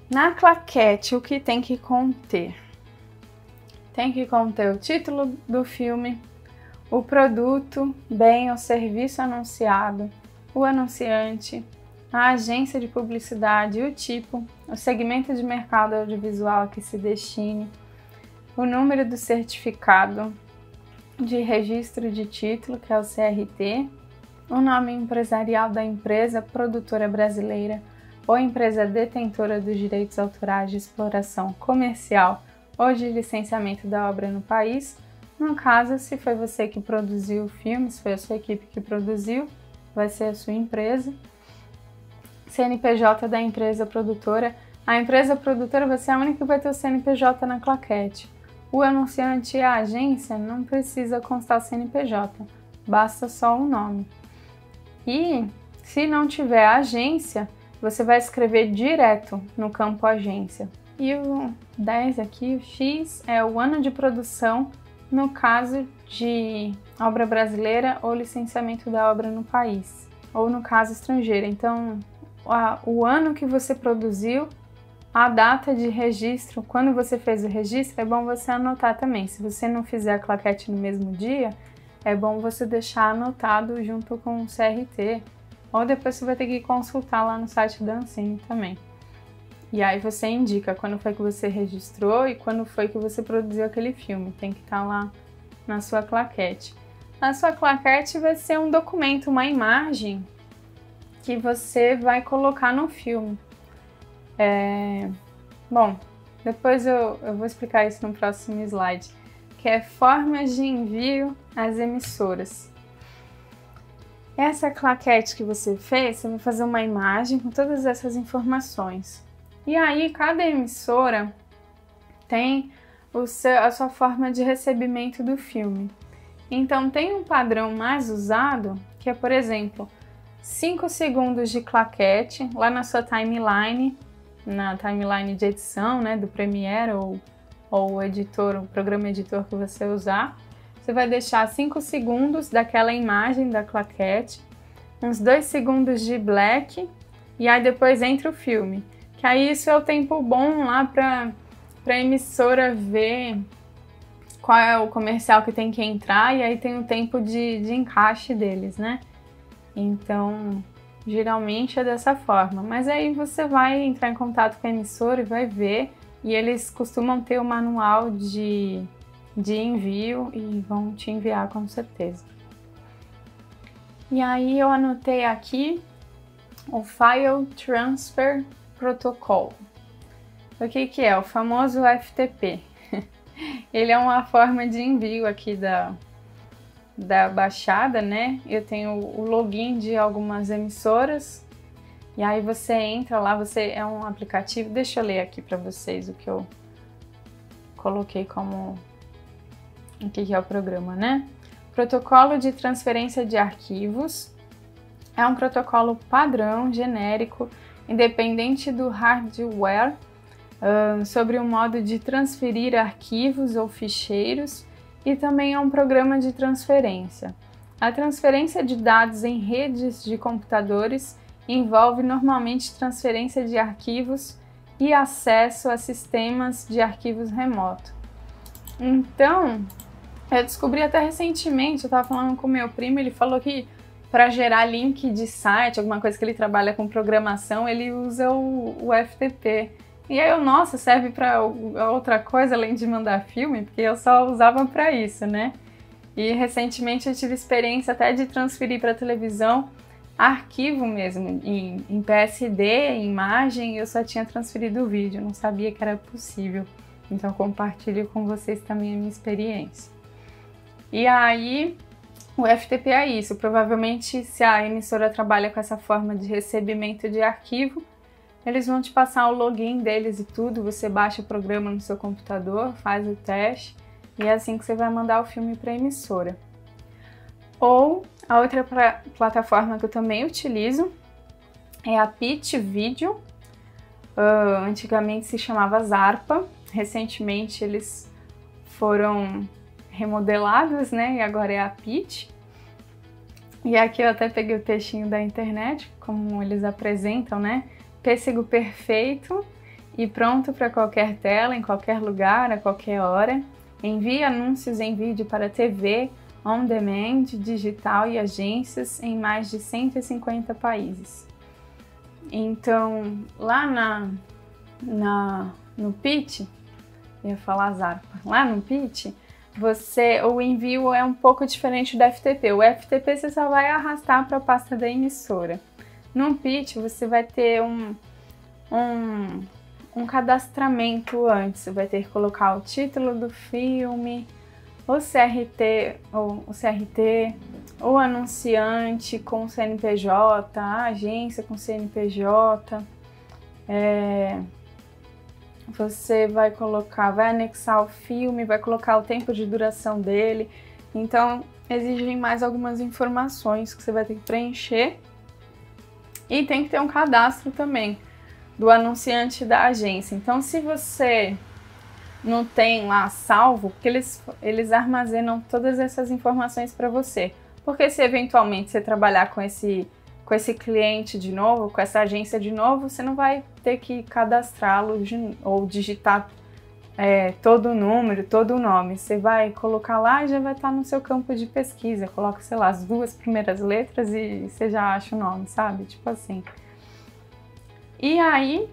S1: Na claquete, o que tem que conter? Tem que conter o título do filme, o produto, bem ou serviço anunciado, o anunciante, a agência de publicidade, o tipo, o segmento de mercado audiovisual a que se destine, o número do certificado de registro de título, que é o CRT, o nome empresarial da empresa produtora brasileira ou empresa detentora dos direitos autorais de exploração comercial ou de licenciamento da obra no país. No caso, se foi você que produziu o filme, se foi a sua equipe que produziu, vai ser a sua empresa. CNPJ da empresa produtora. A empresa produtora vai ser a única que vai ter o CNPJ na claquete. O anunciante e a agência não precisa constar o CNPJ, basta só o nome. E se não tiver agência, você vai escrever direto no campo agência. E o 10 aqui, o X, é o ano de produção no caso de obra brasileira ou licenciamento da obra no país, ou no caso estrangeiro. Então, o ano que você produziu, a data de registro, quando você fez o registro, é bom você anotar também. Se você não fizer a claquete no mesmo dia, é bom você deixar anotado junto com o CRT, ou depois você vai ter que consultar lá no site da Ancine também. E aí você indica quando foi que você registrou e quando foi que você produziu aquele filme. Tem que estar lá na sua claquete. Na sua claquete vai ser um documento, uma imagem que você vai colocar no filme. Bom, depois eu vou explicar isso no próximo slide, que é formas de envio às emissoras. Essa claquete que você fez, você vai fazer uma imagem com todas essas informações. E aí, cada emissora tem a sua forma de recebimento do filme. Então, tem um padrão mais usado, que é, por exemplo, 5 segundos de claquete, lá na sua timeline, na timeline de edição, né, do Premiere ou o editor, o programa editor que você usar. Você vai deixar 5 segundos daquela imagem da claquete, uns 2 segundos de black, e aí depois entra o filme. Que aí isso é o tempo bom lá para a emissora ver qual é o comercial que tem que entrar, e aí tem o tempo de encaixe deles, né? Então, geralmente é dessa forma. Mas aí você vai entrar em contato com a emissora e vai ver, e eles costumam ter o manual de envio e vão te enviar com certeza. E aí eu anotei aqui o File Transfer Protocol. O que é? O famoso FTP. Ele é uma forma de envio aqui da baixada, né? Eu tenho o login de algumas emissoras e aí você entra lá, é um aplicativo. Deixa eu ler aqui para vocês o que eu coloquei como o que é o programa, né? Protocolo de transferência de arquivos é um protocolo padrão, genérico, independente do hardware, sobre o modo de transferir arquivos ou ficheiros, e também é um programa de transferência. A transferência de dados em redes de computadores envolve normalmente transferência de arquivos e acesso a sistemas de arquivos remoto. Então, eu descobri até recentemente, eu estava falando com meu primo, ele falou que para gerar link de site, alguma coisa que ele trabalha com programação, ele usa o FTP. E aí nossa, serve para outra coisa além de mandar filme, porque eu só usava para isso, né? E recentemente eu tive experiência até de transferir para televisão arquivo mesmo, em PSD, em imagem, eu só tinha transferido o vídeo, não sabia que era possível. Então compartilho com vocês também a minha experiência. E aí, o FTP é isso, provavelmente se a emissora trabalha com essa forma de recebimento de arquivo, eles vão te passar o login deles e tudo, você baixa o programa no seu computador, faz o teste e é assim que você vai mandar o filme para a emissora. Ou a outra plataforma que eu também utilizo é a Pitch Video, antigamente se chamava Zarpa, recentemente eles foram remodelados, né, e agora é a Pitch. E aqui eu até peguei o textinho da internet, como eles apresentam, né? Pêssego perfeito e pronto para qualquer tela, em qualquer lugar, a qualquer hora. Envie anúncios em vídeo para TV, on demand, digital e agências em mais de 150 países. Então, lá no Pitch, eu ia falar Zarpa, lá no Pitch, o envio é um pouco diferente do FTP. O FTP você só vai arrastar para a pasta da emissora. No Pitch você vai ter um cadastramento antes. Você vai ter que colocar o título do filme, o CRT, o anunciante com o CNPJ, a agência com CNPJ. Você vai anexar o filme, vai colocar o tempo de duração dele. Então, exigem mais algumas informações que você vai ter que preencher. E tem que ter um cadastro também do anunciante e da agência. Então, se você não tem lá salvo, porque eles armazenam todas essas informações para você. Porque se eventualmente você trabalhar com esse cliente de novo, com essa agência de novo, você não vai ter que cadastrá-lo ou digitar todo o número, todo o nome. Você vai colocar lá e já vai estar no seu campo de pesquisa. Coloca, sei lá, as 2 primeiras letras e você já acha o nome, sabe? Tipo assim. E aí,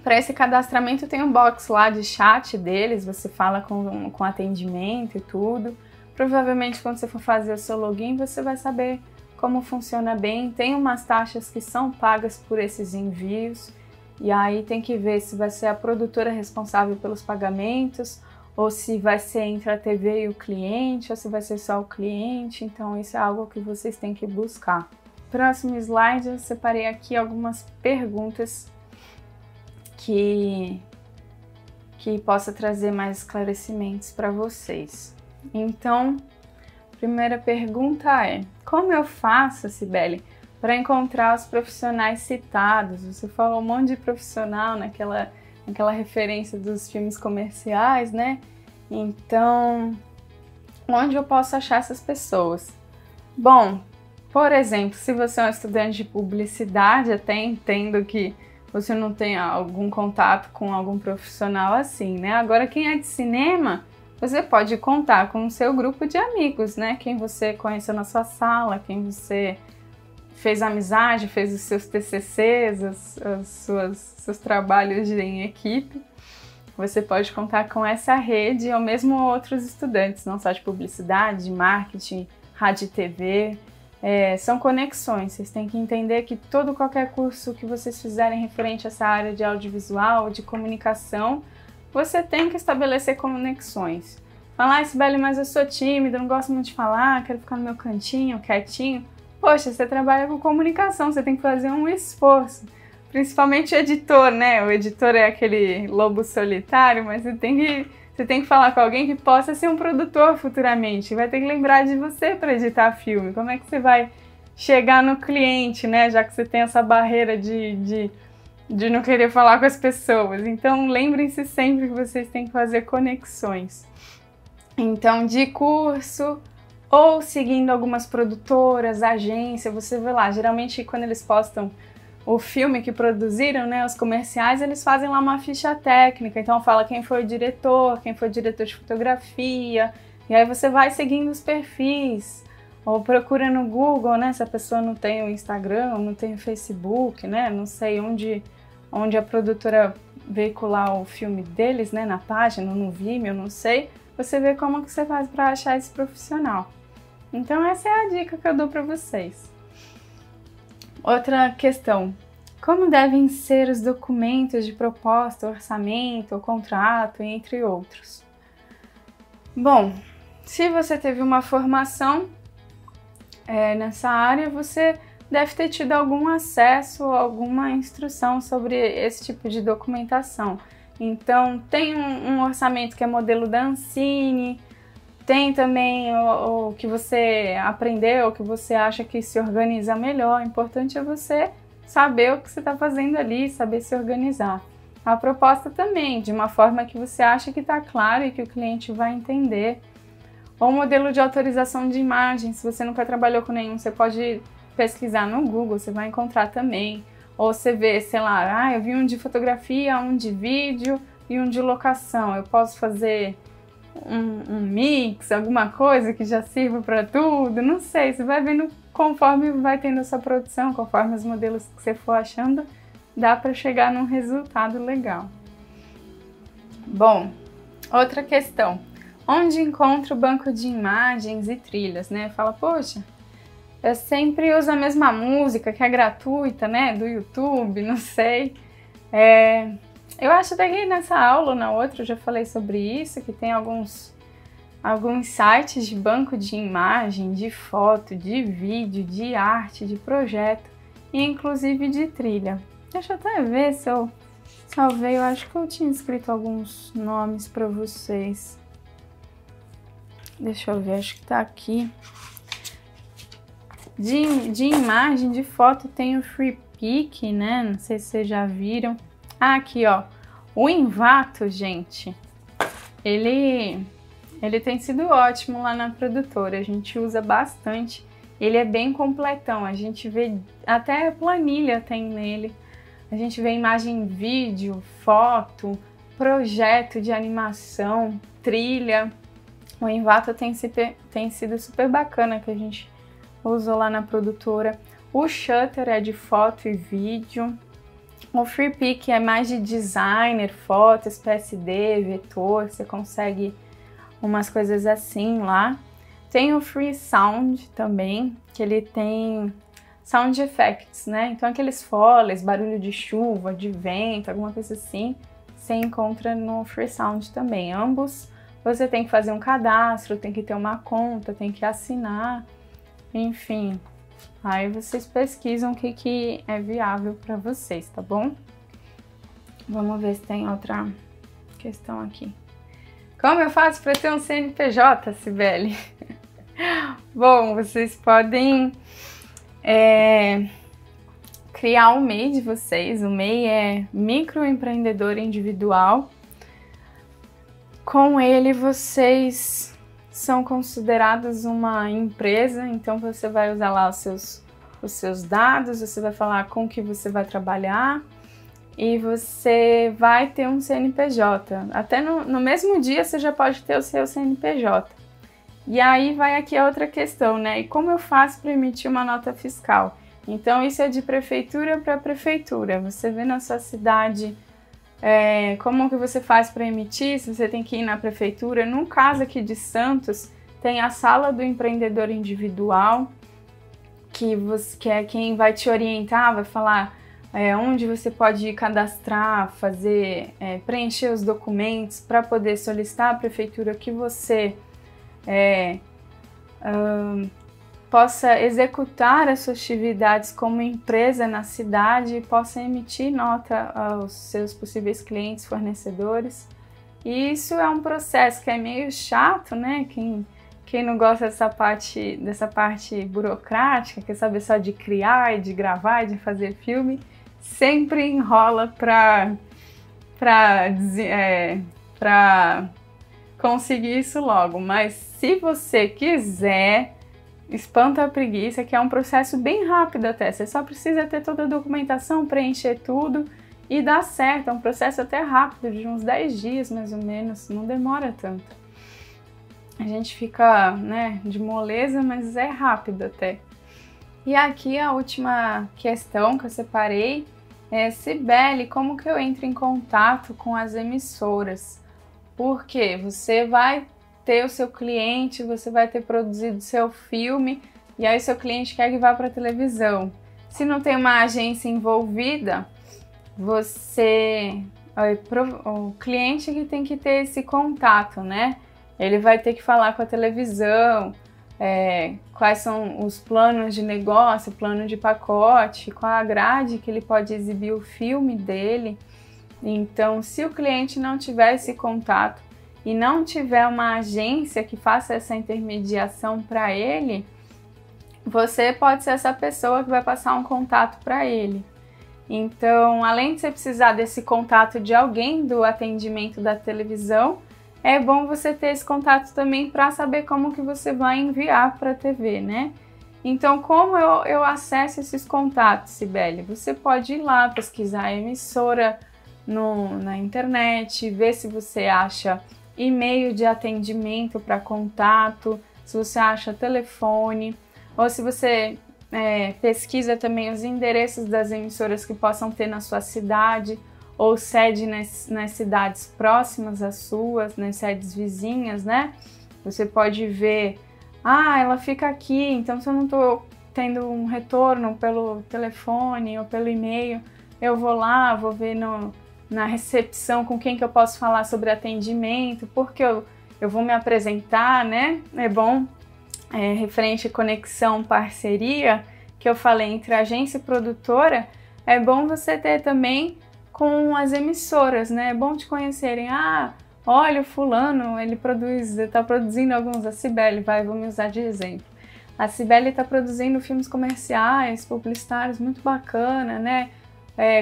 S1: para esse cadastramento tem um box lá de chat deles, você fala com atendimento e tudo. Provavelmente quando você for fazer o seu login, você vai saber como funciona bem. Tem umas taxas que são pagas por esses envios, e aí tem que ver se vai ser a produtora responsável pelos pagamentos, ou se vai ser entre a TV e o cliente, ou se vai ser só o cliente. Então isso é algo que vocês têm que buscar. Próximo slide, eu separei aqui algumas perguntas que possa trazer mais esclarecimentos para vocês. Então, primeira pergunta é: como eu faço, Cibele, para encontrar os profissionais citados? Você falou um monte de profissional naquela referência dos filmes comerciais, né? Então, onde eu posso achar essas pessoas? Bom, por exemplo, se você é um estudante de publicidade, até entendo que você não tem algum contato com algum profissional assim, né? Agora, quem é de cinema, você pode contar com o seu grupo de amigos, né? Quem você conheceu na sua sala, quem você fez amizade, fez os seus TCCs, seus trabalhos em equipe. você pode contar com essa rede ou mesmo outros estudantes, não só de publicidade, de marketing, rádio e TV. São conexões, vocês têm que entender que qualquer curso que vocês fizerem referente a essa área de audiovisual, de comunicação, você tem que estabelecer conexões. Falar, Sibeli, mas eu sou tímida, não gosto muito de falar, quero ficar no meu cantinho, quietinho. Poxa, você trabalha com comunicação, você tem que fazer um esforço. Principalmente o editor, né? O editor é aquele lobo solitário, mas você tem que falar com alguém que possa ser um produtor futuramente. Vai ter que lembrar de você para editar filme. Como é que você vai chegar no cliente, né? Já que você tem essa barreira de não querer falar com as pessoas. Então, lembrem-se sempre que vocês têm que fazer conexões. Então, de curso ou seguindo algumas produtoras, agência, você vê lá. Geralmente, quando eles postam o filme que produziram, né, os comerciais, eles fazem lá uma ficha técnica, então fala quem foi o diretor de fotografia, e aí você vai seguindo os perfis, ou procura no Google, né, se a pessoa não tem o Instagram, ou não tem o Facebook, né, não sei onde a produtora veicular o filme deles, né, na página, no Vimeo, não sei, você vê como que você faz para achar esse profissional. Então essa é a dica que eu dou para vocês. Outra questão, como devem ser os documentos de proposta, orçamento, contrato, entre outros? Bom, se você teve uma formação nessa área, você deve ter tido algum acesso, alguma instrução sobre esse tipo de documentação. Então, tem um orçamento que é modelo da Ancine, tem também o que você aprendeu, o que você acha que se organiza melhor. O importante é você saber o que você está fazendo ali, saber se organizar. A proposta também, de uma forma que você acha que está claro e que o cliente vai entender. Ou modelo de autorização de imagem, se você nunca trabalhou com nenhum, você pode pesquisar no Google, você vai encontrar também. Ou você vê, sei lá, eu vi um de fotografia, um de vídeo e um de locação. Eu posso fazer um mix, alguma coisa que já sirva para tudo, não sei, você vai vendo conforme vai tendo a sua produção, conforme os modelos que você for achando, dá para chegar num resultado legal. Bom, outra questão, onde encontro o banco de imagens e trilhas, né? Fala, poxa, eu sempre uso a mesma música que é gratuita, né, do YouTube, não sei, eu acho até que nessa aula ou na outra eu já falei sobre isso, que tem alguns sites de banco de imagem, de foto, de vídeo, de arte, de projeto e inclusive de trilha. Deixa eu até ver se eu salvei, eu acho que eu tinha escrito alguns nomes para vocês. Deixa eu ver, acho que tá aqui. De imagem, de foto tem o Freepik, né? Não sei se vocês já viram. Ah, aqui, ó, o Envato, gente, ele tem sido ótimo lá na produtora, a gente usa bastante, ele é bem completão, a gente vê, até planilha tem nele, a gente vê imagem, vídeo, foto, projeto de animação, trilha, o Envato tem sido super bacana que a gente usou lá na produtora, o Shutter é de foto e vídeo, o Freepik é mais de designer, fotos, PSD, vetor, você consegue umas coisas assim lá. Tem o Freesound também, que ele tem sound effects, né? Então aqueles foles, barulho de chuva, de vento, alguma coisa assim, você encontra no Freesound também. Ambos você tem que fazer um cadastro, tem que ter uma conta, tem que assinar, enfim. Aí vocês pesquisam o que é viável para vocês, tá bom? Vamos ver se tem outra questão aqui. Como eu faço para ter um CNPJ, Sibeli? Bom, vocês podem criar o MEI de vocês. O MEI é microempreendedor individual. Com ele, vocês são considerados uma empresa, então você vai usar lá os seus dados, você vai falar com que você vai trabalhar e você vai ter um CNPJ. Até no mesmo dia você já pode ter o seu CNPJ. E aí vai aqui a outra questão, né? E como eu faço para emitir uma nota fiscal? Então isso é de prefeitura para prefeitura. Você vê na sua cidade Como que você faz para emitir, se você tem que ir na prefeitura. No caso aqui de Santos, tem a sala do empreendedor individual, que é quem vai te orientar, vai falar onde você pode cadastrar, preencher os documentos para poder solicitar à prefeitura que você possa executar as suas atividades como empresa na cidade e possa emitir nota aos seus possíveis clientes, fornecedores. E isso é um processo que é meio chato, né? Quem não gosta dessa parte burocrática, quer saber só de criar, de gravar, de fazer filme, sempre enrola para conseguir isso logo. Mas se você quiser, espanta a preguiça, que é um processo bem rápido até. Você só precisa ter toda a documentação, preencher tudo e dá certo. É um processo até rápido, de uns 10 dias mais ou menos, não demora tanto. A gente fica, né, de moleza, mas é rápido até. E aqui a última questão que eu separei é: Cibele, como que eu entro em contato com as emissoras? Porque você vai ter o seu cliente, você vai ter produzido seu filme e aí o seu cliente quer que vá para a televisão. Se não tem uma agência envolvida, o cliente que tem que ter esse contato, né? Ele vai ter que falar com a televisão, quais são os planos de negócio, plano de pacote, qual a grade que ele pode exibir o filme dele. Então, se o cliente não tiver esse contato e não tiver uma agência que faça essa intermediação para ele, você pode ser essa pessoa que vai passar um contato para ele. Então, além de você precisar desse contato de alguém do atendimento da televisão, é bom você ter esse contato também para saber como que você vai enviar para a TV, né? Então, como eu acesso esses contatos, Cibele? Você pode ir lá pesquisar a emissora na internet, ver se você acha e-mail de atendimento para contato, se você acha telefone, ou se você pesquisa também os endereços das emissoras que possam ter na sua cidade, ou sede nas cidades próximas às suas, nas sedes vizinhas, né? Você pode ver, ela fica aqui, então se eu não estou tendo um retorno pelo telefone ou pelo e-mail, eu vou lá, vou ver na recepção com quem que eu posso falar sobre atendimento, porque eu vou me apresentar, né? É bom, referente à conexão, parceria, que eu falei entre agência e produtora, é bom você ter também com as emissoras, né? É bom te conhecerem. Olha, o fulano, ele está produzindo alguns, a Cibele, vou me usar de exemplo. A Cibele está produzindo filmes comerciais, publicitários, muito bacana, né?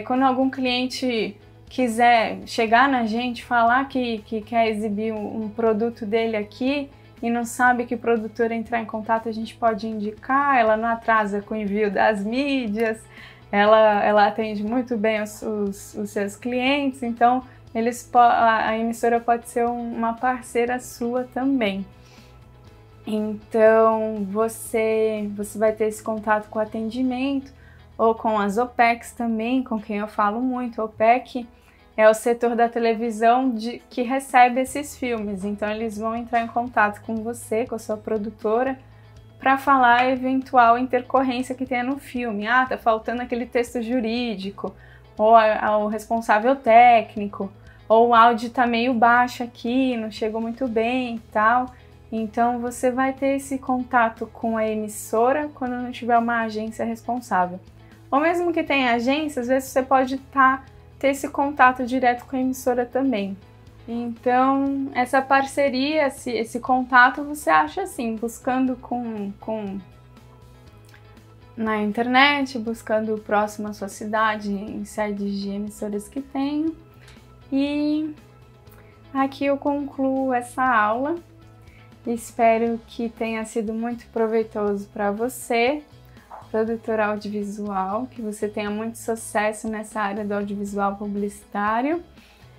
S1: Quando algum cliente quiser chegar na gente, falar que quer exibir um produto dele aqui e não sabe que produtora entrar em contato, a gente pode indicar, ela não atrasa com o envio das mídias, ela atende muito bem os seus clientes, então a emissora pode ser uma parceira sua também. Então você vai ter esse contato com o atendimento ou com as OPECs também, com quem eu falo muito. OPEC é o setor da televisão que recebe esses filmes, então eles vão entrar em contato com você, com a sua produtora, para falar a eventual intercorrência que tenha no filme. Tá faltando aquele texto jurídico, ou o responsável técnico, ou o áudio tá meio baixo aqui, não chegou muito bem e tal. Então você vai ter esse contato com a emissora quando não tiver uma agência responsável. Ou mesmo que tenha agência, às vezes você pode ter esse contato direto com a emissora também. Então, essa parceria, esse contato você acha assim, buscando na internet, buscando próximo à sua cidade, em sedes de emissoras que tenham. E aqui eu concluo essa aula. Espero que tenha sido muito proveitoso para você, produtor audiovisual, que você tenha muito sucesso nessa área do audiovisual publicitário.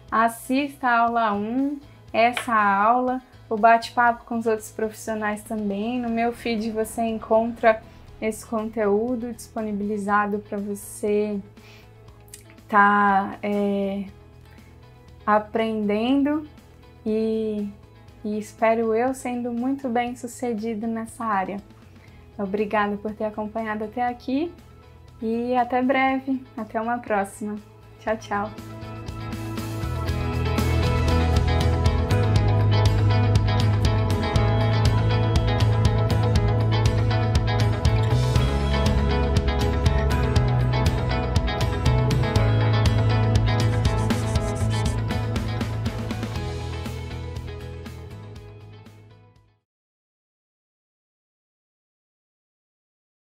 S1: Assista a aula 1, essa aula, o bate-papo com os outros profissionais também. No meu feed você encontra esse conteúdo disponibilizado para você estar aprendendo e espero eu sendo muito bem sucedido nessa área. Obrigada por ter acompanhado até aqui e até breve, até uma próxima. Tchau, tchau!